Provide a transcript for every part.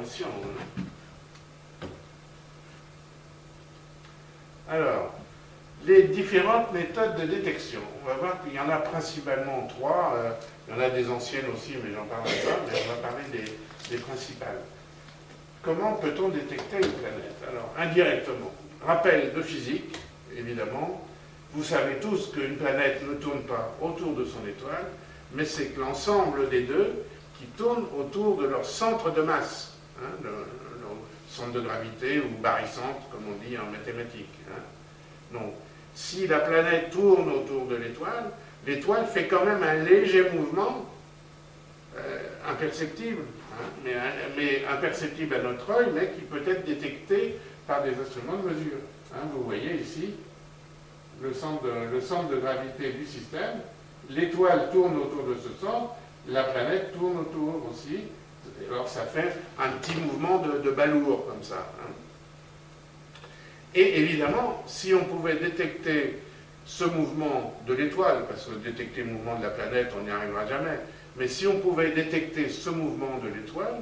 informations. Hein. Alors, les différentes méthodes de détection. On va voir qu'il y en a principalement trois. Il y en a des anciennes aussi, mais j'en parlerai pas. Mais on va parler des principales. Comment peut-on détecter une planète? Alors, indirectement. Rappel de physique, évidemment. Vous savez tous qu'une planète ne tourne pas autour de son étoile, mais c'est que l'ensemble des deux qui tournent autour de leur centre de masse, hein, leur centre de gravité ou barycentre, comme on dit en mathématiques. Hein. Donc, si la planète tourne autour de l'étoile, l'étoile fait quand même un léger mouvement, imperceptible, hein, mais imperceptible à notre œil, mais qui peut être détecté par des instruments de mesure. Hein, vous voyez ici le centre de gravité du système, l'étoile tourne autour de ce centre, la planète tourne autour aussi, alors ça fait un petit mouvement de balourd comme ça. Hein. Et évidemment, si on pouvait détecter ce mouvement de l'étoile, parce que détecter le mouvement de la planète, on n'y arrivera jamais, mais si on pouvait détecter ce mouvement de l'étoile,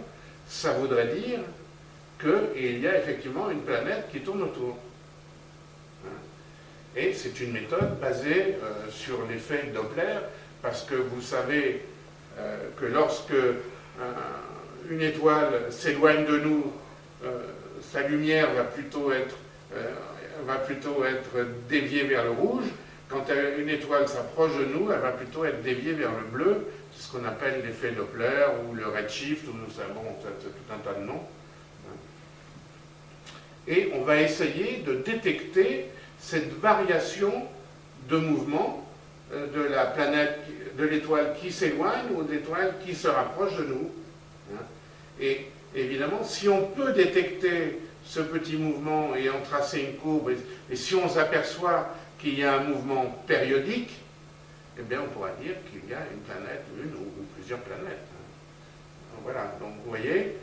ça voudrait dire qu'il y a effectivement une planète qui tourne autour. Et c'est une méthode basée sur l'effet Doppler, parce que vous savez que lorsque une étoile s'éloigne de nous, sa lumière va plutôt être déviée vers le rouge. Quand une étoile s'approche de nous, elle va plutôt être déviée vers le bleu. C'est ce qu'on appelle l'effet Doppler ou le redshift, ou ça, bon, c'est tout un tas de noms. Et on va essayer de détecter cette variation de mouvement de la planète, de l'étoile qui s'éloigne ou de l'étoile qui se rapproche de nous. Et évidemment, si on peut détecter ce petit mouvement et en tracer une courbe, et si on s'aperçoit qu'il y a un mouvement périodique, eh bien on pourra dire qu'il y a une planète, une ou plusieurs planètes. Voilà, donc vous voyez,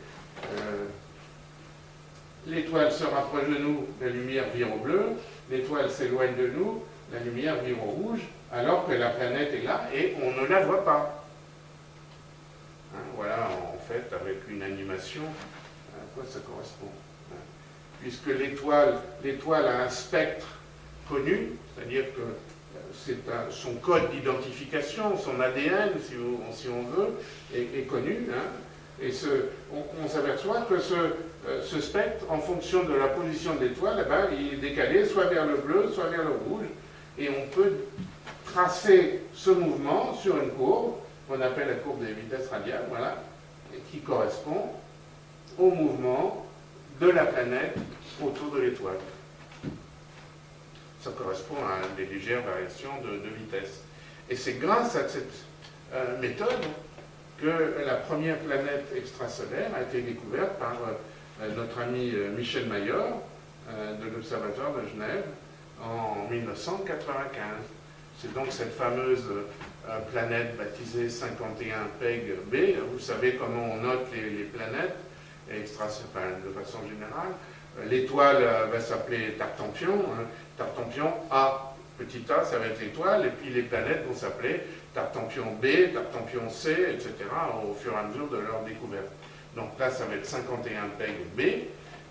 l'étoile se rapproche de nous, la lumière vire au bleu, l'étoile s'éloigne de nous, la lumière vire au rouge, alors que la planète est là et on ne la voit pas. Hein, voilà, en fait, avec une animation, à quoi ça correspond. Hein, puisque l'étoile a un spectre connu, c'est-à-dire que c'est son code d'identification, son ADN, si on veut, est connu. Hein, et on s'aperçoit que ce spectre, en fonction de la position de l'étoile, eh ben, il est décalé soit vers le bleu, soit vers le rouge. Et on peut tracer ce mouvement sur une courbe, qu'on appelle la courbe des vitesses radiales, voilà, et qui correspond au mouvement de la planète autour de l'étoile. Ça correspond à des légères variations de vitesse. Et c'est grâce à cette méthode que la première planète extrasolaire a été découverte par notre ami Michel Mayor de l'Observatoire de Genève en 1995. C'est donc cette fameuse planète baptisée 51 PEG B. Vous savez comment on note les planètes de façon générale. L'étoile va s'appeler Tartampion. Hein. Tartampion A, petit a, ça va être l'étoile, et puis les planètes vont s'appeler Tartampion B, Tartampion C, etc., au fur et à mesure de leur découverte. Donc là, ça va être 51 PEG B,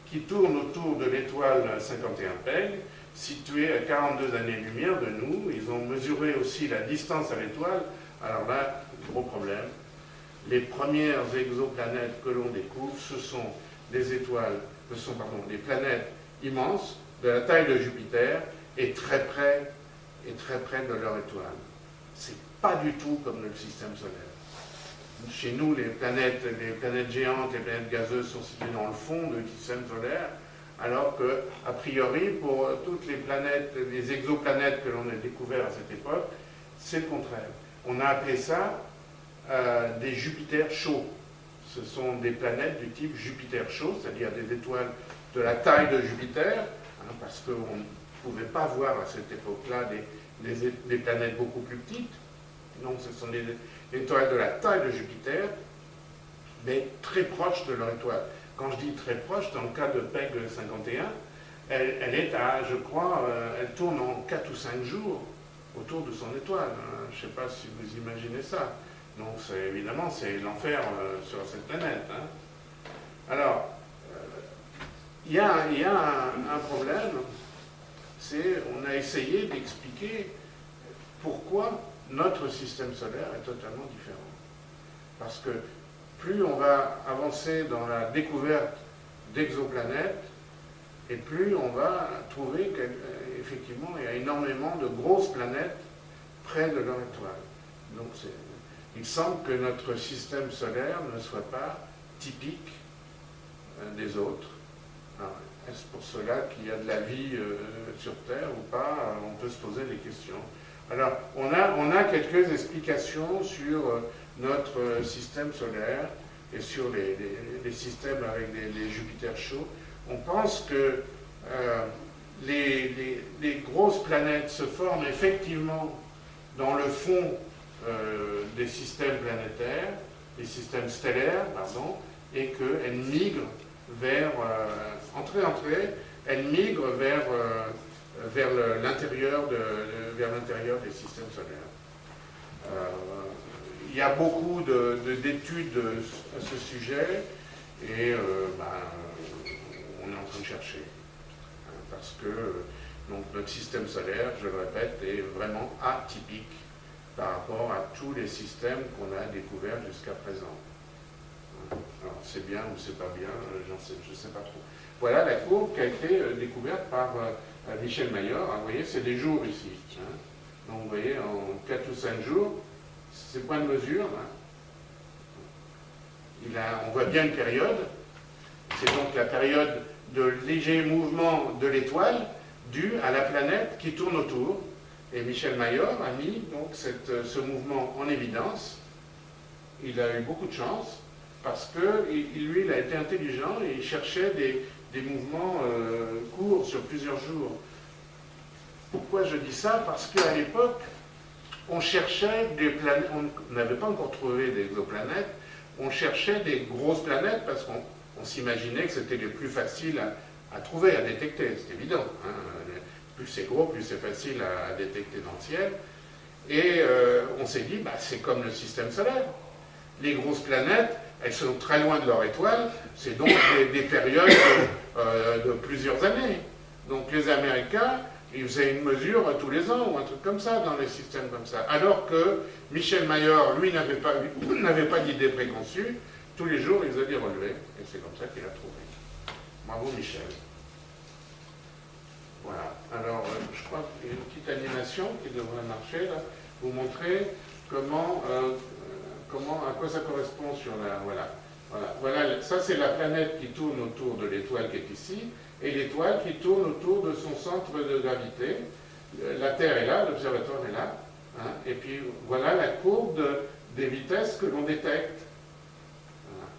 qui tourne autour de l'étoile 51 PEG, située à 42 années-lumière de nous. Ils ont mesuré aussi la distance à l'étoile. Alors là, gros problème. Les premières exoplanètes que l'on découvre, ce sont des planètes immenses, de la taille de Jupiter, et très près de leur étoile. C'est pas du tout comme le système solaire. Chez nous, les planètes géantes, les planètes gazeuses sont situées dans le fond du système solaire, alors que, a priori, pour toutes les planètes, les exoplanètes que l'on a découvertes à cette époque, c'est le contraire. On a appelé ça des Jupiters chauds. Ce sont des planètes du type Jupiter chaud, c'est-à-dire des étoiles de la taille de Jupiter, hein, parce qu'on ne pouvait pas voir à cette époque-là des planètes beaucoup plus petites. Donc ce sont des étoiles de la taille de Jupiter, mais très proches de leur étoile. Quand je dis très proche, dans le cas de PEG 51, elle est à, je crois, elle tourne en 4 ou 5 jours autour de son étoile. Hein. Je ne sais pas si vous imaginez ça. Donc évidemment, c'est l'enfer sur cette planète. Hein. Alors, il y a un problème, c'est on a essayé d'expliquer pourquoi notre système solaire est totalement différent. Parce que plus on va avancer dans la découverte d'exoplanètes, et plus on va trouver qu'effectivement il y a énormément de grosses planètes près de leur étoile. Donc il semble que notre système solaire ne soit pas typique des autres. Est-ce pour cela qu'il y a de la vie sur Terre ou pas? On peut se poser des questions. Alors, on a quelques explications sur notre système solaire et sur les systèmes avec les Jupiters chauds. On pense que les grosses planètes se forment effectivement dans le fond des systèmes planétaires, des systèmes stellaires, pardon, et qu'elles migrent vers, elles migrent vers l'intérieur des systèmes solaires. Il y a beaucoup d'études à ce sujet et on est en train de chercher. Parce que donc, notre système solaire, je le répète, est vraiment atypique par rapport à tous les systèmes qu'on a découverts jusqu'à présent. Alors c'est bien ou c'est pas bien, je ne sais pas trop. Voilà la courbe qui a été découverte par Michel Mayor. Vous voyez, c'est des jours ici. Donc vous voyez, en 4 ou 5 jours, ces points de mesure, on voit bien une période. C'est donc la période de léger mouvement de l'étoile due à la planète qui tourne autour. Et Michel Mayor a mis donc ce mouvement en évidence. Il a eu beaucoup de chance parce que lui, il a été intelligent et il cherchait des mouvements courts sur plusieurs jours. Pourquoi je dis ça? Parce qu'à l'époque, on cherchait des planètes, on n'avait pas encore trouvé d'exoplanètes, on cherchait des grosses planètes parce qu'on s'imaginait que c'était les plus faciles à trouver, à détecter, c'est évident. Hein. Plus c'est gros, plus c'est facile à détecter dans le ciel. Et on s'est dit, c'est comme le système solaire. Les grosses planètes, elles sont très loin de leur étoile, c'est donc des périodes de plusieurs années. Donc les Américains, ils faisaient une mesure tous les ans ou un truc comme ça dans les systèmes comme ça. Alors que Michel Mayor, lui, n'avait pas d'idée préconçue. Tous les jours, il faisait des relevés. Et c'est comme ça qu'il a trouvé. Bravo Michel. Voilà. Alors, je crois qu'il y a une petite animation qui devrait marcher là. Vous montrer à quoi ça correspond sur la... Voilà, ça c'est la planète qui tourne autour de l'étoile qui est ici, et l'étoile qui tourne autour de son centre de gravité. La Terre est là, l'observatoire est là, hein, et puis voilà la courbe des vitesses que l'on détecte. Voilà.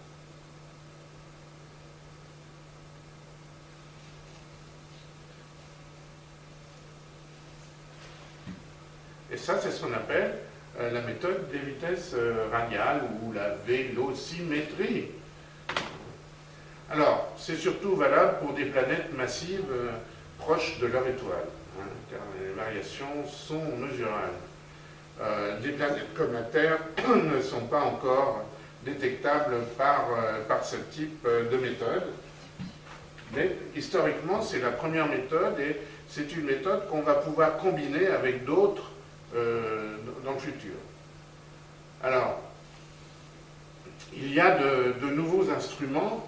Et ça, c'est ce qu'on appelle la méthode des vitesses radiales ou la vélocimétrie. Alors, c'est surtout valable pour des planètes massives proches de leur étoile, hein, car les variations sont mesurables. Des planètes comme la Terre ne sont pas encore détectables par ce type de méthode. Mais historiquement, c'est la première méthode et c'est une méthode qu'on va pouvoir combiner avec d'autres dans le futur. Alors, il y a de nouveaux instruments,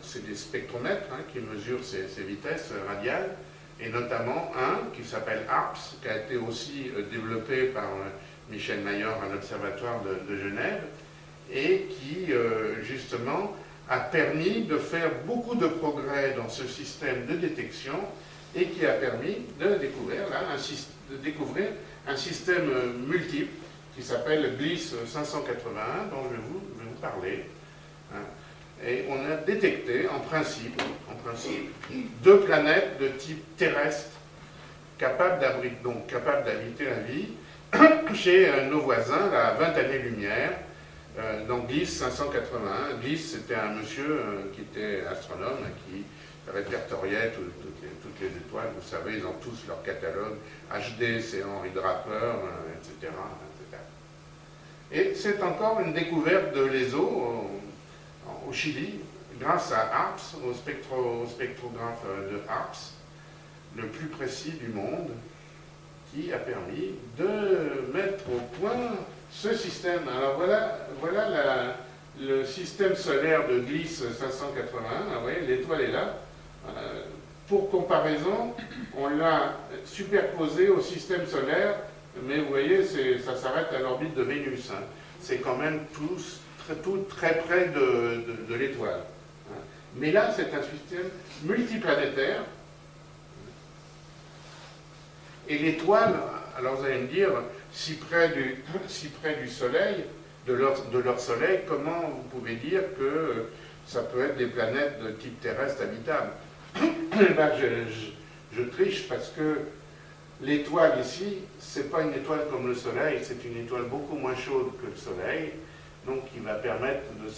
c'est des spectromètres qui mesurent ces vitesses radiales, et notamment un qui s'appelle ARPS, qui a été aussi développé par Michel Mayor à l'Observatoire de Genève, et qui, justement, a permis de faire beaucoup de progrès dans ce système de détection, et qui a permis de découvrir un système multiple qui s'appelle Gliss 581, dont je vais vous parler. Et on a détecté, en principe, 2 planètes de type terrestre capables d'habiter la vie chez nos voisins à 20 années-lumière, dans Gliss 581. Gliss, c'était un monsieur qui était astronome, qui répertoriait toutes les étoiles. Vous savez, ils ont tous leur catalogue. HD, c'est Henry Draper, etc. Et c'est encore une découverte de l'ESO au Chili. grâce à HARPS, au spectrographe de HARPS, le plus précis du monde, qui a permis de mettre au point ce système. Alors voilà le système solaire de Gliss 581, vous voyez, l'étoile est là. Pour comparaison, on l'a superposé au système solaire, mais vous voyez, ça s'arrête à l'orbite de Vénus. Hein. C'est quand même tout très près de l'étoile. Hein. Mais là, c'est un système multiplanétaire. Et l'étoile, alors vous allez me dire, si près du Soleil, de leur Soleil, comment vous pouvez dire que ça peut être des planètes de type terrestre habitable? Ben, je triche parce que l'étoile ici, c'est pas une étoile comme le Soleil, c'est une étoile beaucoup moins chaude que le Soleil, donc qui va permettre de